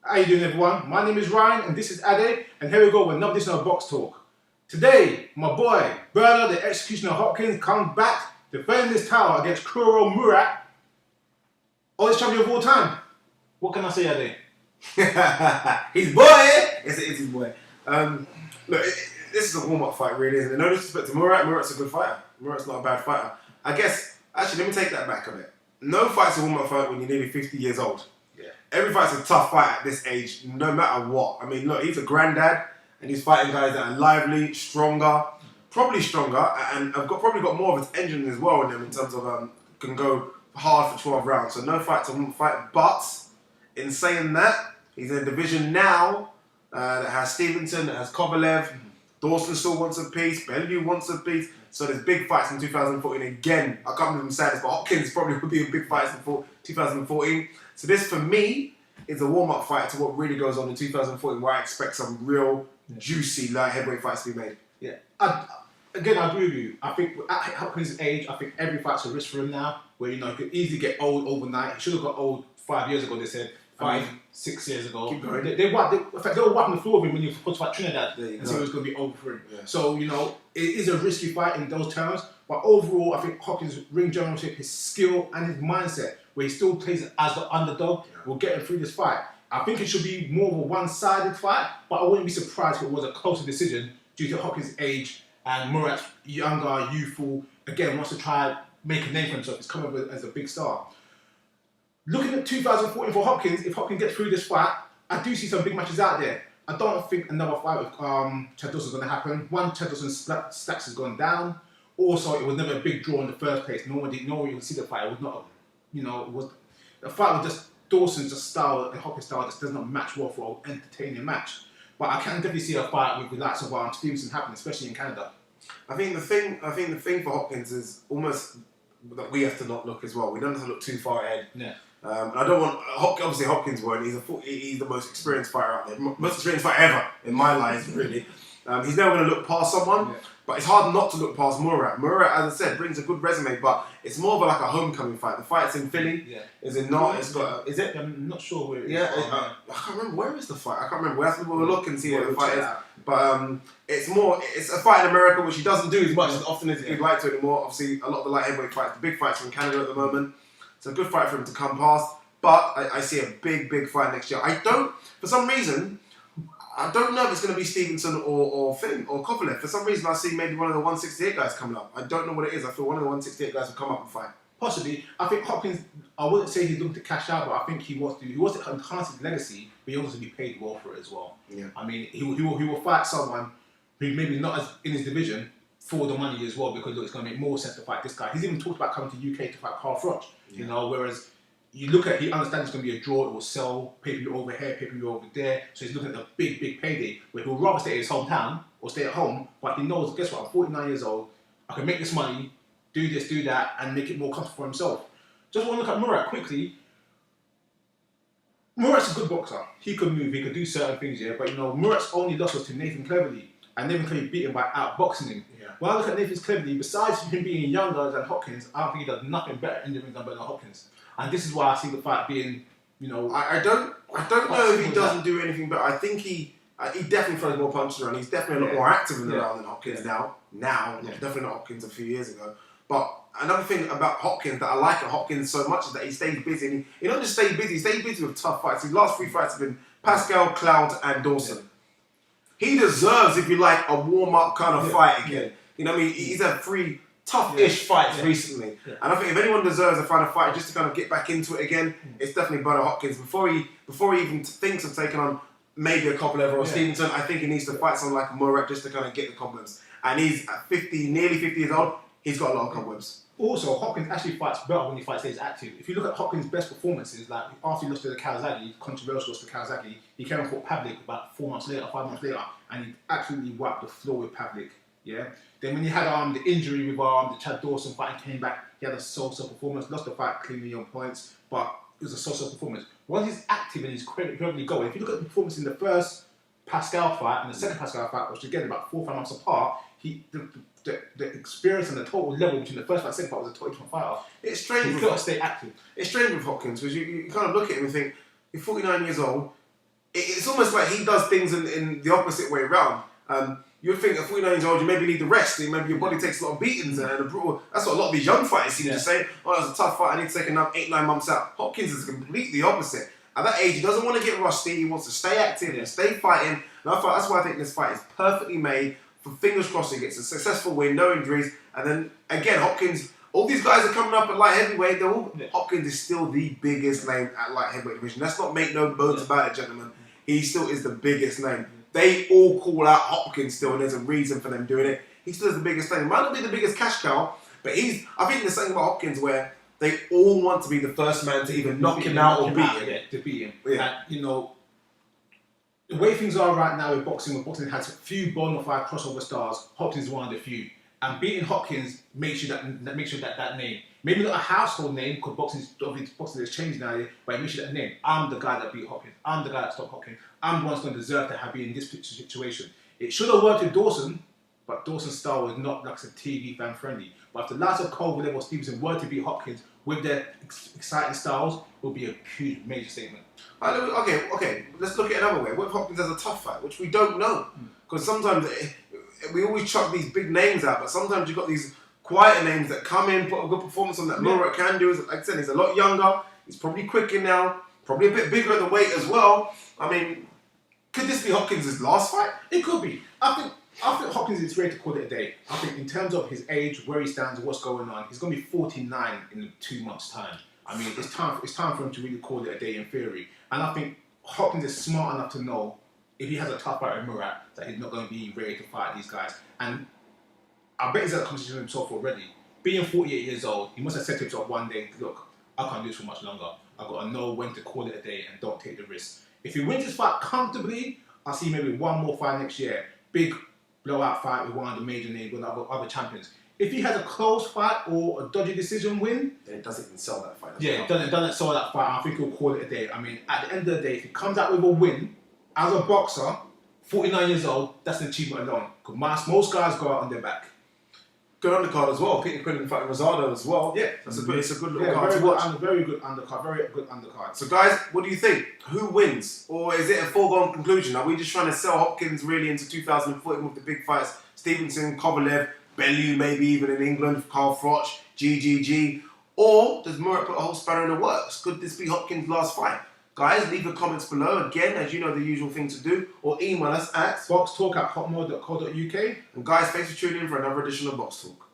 How you doing, everyone? My name is Ryan, and this is Ade, and here we go with another edition of Box Talk. Today, my boy Bernard The Executioner Hopkins comes back defending this title against Karo Murat, oldest champion of all time. What can I say, Ade? His boy! It's his boy. Look, this is a warm-up fight, really, isn't it? No disrespect to Murat. Murat's a good fighter. Murat's not a bad fighter. I guess, actually, let me take that back a bit. No fight's a warm-up fight when you're nearly 50 years old. Yeah. Every fight's a tough fight at this age, no matter what. I mean, look, he's a granddad, and he's fighting guys that are lively, stronger, probably stronger, and have probably got more of his engine as well in them in terms of can go hard for 12 rounds. So no fight's a warm-up fight, but in saying that, he's in a division now that has Stevenson, that has Kovalev, Dawson still wants a piece, Bellew wants a piece. So there's big fights in 2014 again. I can't believe I'm saying this, but Hopkins probably would be a big fight in 2014. So this, for me, is a warm-up fight to what really goes on in 2014, where I expect some real juicy light heavyweight fights to be made. Yeah. I agree with you. I think at Hopkins' age, I think every fight's a risk for him now, where, you know, he could easily get old overnight. He should have got old 5 years ago, they said. 6 years ago. Keep going. They were wiping the floor with him when you first fight Trinidad and go. said it was going to be over for him. Yeah. So, you know, it is a risky fight in those terms, but overall, I think Hopkins' ring generalship, his skill and his mindset, where he still plays as the underdog, will get him through this fight. I think it should be more of a one-sided fight, but I wouldn't be surprised if it was a closer decision due to Hopkins' age and Murat's younger, youthful, again, wants to try and make a name for himself. He's coming up as a big star. Looking at 2014 for Hopkins, if Hopkins gets through this fight, I do see some big matches out there. I don't think another fight with Chad Dawson is going to happen. One, Chad Dawson's stacks has gone down. Also, it was never a big draw in the first place. Nobody would see the fight. It was not, the fight was just Dawson's style and Hopkins' style just does not match well for an entertaining match. But I can definitely see a fight with the likes of Stevenson happening, especially in Canada. I think the thing for Hopkins is almost that we have to not look as well. We don't have to look too far ahead. Yeah. And I don't want, obviously Hopkins won't, he's the most experienced fighter out there, most experienced fighter ever in my life, really. He's never going to look past someone, but it's hard not to look past Murat. Murat, as I said, brings a good resume, but it's more of like a homecoming fight. The fight's in Philly, is it not? It's got, is it? I'm not sure where it is. Yeah, I can't remember, where is the fight? I can't remember, we have to look and see where the fight is. But it's a fight in America, which he doesn't do as much as often as he'd like to anymore. Obviously, a lot of the light heavyweight fights, the big fights are in Canada at the moment. It's a good fight for him to come past, but I see a big fight next year. For some reason, I don't know if it's going to be Stevenson or Finn or Kovalev. For some reason, I see maybe one of the 168 guys coming up. I don't know what it is. I feel one of the 168 guys will come up and fight. Possibly. I think Hopkins, I wouldn't say he's looking to cash out, but I think he wants to enhance his legacy, but he wants to be paid well for it as well. Yeah. I mean, he will fight someone who maybe not as in his division for the money as well, because look, it's going to make more sense to fight this guy. He's even talked about coming to UK to fight Carl Froch, you know, whereas you look at, he understands it's going to be a draw, it will sell, pay-per-view over here, pay-per-view over there, so he's looking at the big payday, where he'll rather stay at his hometown or stay at home, but he knows, guess what, I'm 49 years old, I can make this money, do this, do that, and make it more comfortable for himself. Just want to look at Murat quickly. Murat's a good boxer. He could move, he could do certain things, but you know, Murat's only loss was to Nathan Cleverly, and Nathan Cleverly beat him by outboxing him. Yeah. When I look at Nathan Cleverly, besides him being younger than Hopkins, I don't think he does nothing better in the ring than Bernard Hopkins. And this is why I see the fight being, you know... I don't know if he doesn't do anything, but I think he definitely throws more punches around. He's definitely a lot more active in the round than Hopkins now. Definitely not Hopkins a few years ago. But another thing about Hopkins that I like at Hopkins so much is that he stays busy. And he don't just stay busy, he stays busy with tough fights. His last 3 fights have been Pascal, Cloud, and Dawson. He deserves, if you like, a warm-up kind of fight again. You know what I mean? He's had 3 tough-ish fights recently. And I think if anyone deserves a final fight just to kind of get back into it again, it's definitely Bernard Hopkins. Before he even thinks of taking on maybe a Kovalev or Stevenson, I think he needs to fight someone like Murat just to kind of get the cobwebs. And he's at nearly 50 years old, he's got a lot of cobwebs. Also, Hopkins actually fights better when he fights stays active. If you look at Hopkins' best performances, like after he lost to the Kawasaki, controversial loss to Kawasaki, he came and fought Pavlik about 4 months later, 5 months later, and he absolutely wiped the floor with Pavlik. Yeah. Then when he had the injury with the Chad Dawson fight and came back, he had a so-so performance, lost the fight cleanly on points, but it was a so-so performance. Once he's active and he's incredibly going, if you look at the performance in the first Pascal fight and the second Pascal fight, which again about 4 or 5 months apart, the experience and the total level between the first fight and second fight was a totally different fighter. It's strange. He's got to stay active. It's strange with Hopkins because you kind of look at him and think, you're 49 years old, it's almost like he does things in the opposite way around. You would think at 49 years old, you maybe need the rest. Maybe your body takes a lot of beatings and that's what a lot of these young fighters seem to say. Oh, that was a tough fight. I need to take another 8-9 months out. Hopkins is completely opposite. At that age, he doesn't want to get rusty. He wants to stay active and stay fighting. And that's why I think this fight is perfectly made. For fingers crossed, he gets a successful win, no injuries. And then again, Hopkins. All these guys are coming up at light heavyweight. Hopkins is still the biggest name at light heavyweight division. Let's not make no bones about it, gentlemen. He still is the biggest name. They all call out Hopkins still, and there's a reason for them doing it. He still is the biggest name. He might not be the biggest cash cow, but I think there's something about Hopkins where they all want to be the first man to either knock him out or beat him. Yeah, to beat him. Yeah. And, the way things are right now with boxing has a few bona fide crossover stars. Hopkins is one of the few. And beating Hopkins makes you that name. Maybe not a household name, because boxing has changed now, but it makes you that name. I'm the guy that beat Hopkins. I'm the guy that stopped Hopkins. I'm the one that's going to deserve to have been in this situation. It should have worked with Dawson, but Dawson's style was not like a TV fan friendly. But if the likes of Kovalev or Stevenson were to beat Hopkins with their exciting styles, it would be a huge, major statement. Okay. Let's look at it another way. What if Hopkins has a tough fight, which we don't know? Because sometimes we always chuck these big names out, but sometimes you've got these quieter names that come in, put a good performance on that. Murat can do. Like I said, he's a lot younger. He's probably quicker now. Probably a bit bigger at the weight as well. I mean, could this be Hopkins' last fight? It could be. I think Hopkins is ready to call it a day. I think in terms of his age, where he stands, what's going on, he's going to be 49 in 2 months' time. I mean, it's time for him to really call it a day in theory. And I think Hopkins is smart enough to know if he has a tough fight with Murat, that he's not going to be ready to fight these guys. And I bet he's had a conversation with himself already. Being 48 years old, he must have said to himself one day, look, I can't do this for much longer. I've got to know when to call it a day and don't take the risk. If he wins this fight comfortably, I'll see maybe one more fight next year. Big blowout fight with one of the major names, one of the other champions. If he has a close fight or a dodgy decision win, then it doesn't even sell that fight. It doesn't sell that fight. I think he'll call it a day. I mean, at the end of the day, if he comes out with a win, as a boxer, 49 years old, that's an achievement alone. Because most guys go out on their back. Good undercard as well. Peter Quinn fighting Rosado as well. Yeah, it's a good little card to watch. Very good undercard. So guys, what do you think? Who wins? Or is it a foregone conclusion? Are we just trying to sell Hopkins really into 2014 with the big fights? Stevenson, Kovalev, Bellew maybe even in England, Carl Froch, GGG. Or does Murat put a whole spanner in the works? Could this be Hopkins' last fight? Guys, leave your comments below. Again, as you know, the usual thing to do. Or email us at BoxTalk@hotmail.co.uk. And guys, thanks for tuning in for another edition of Box Talk.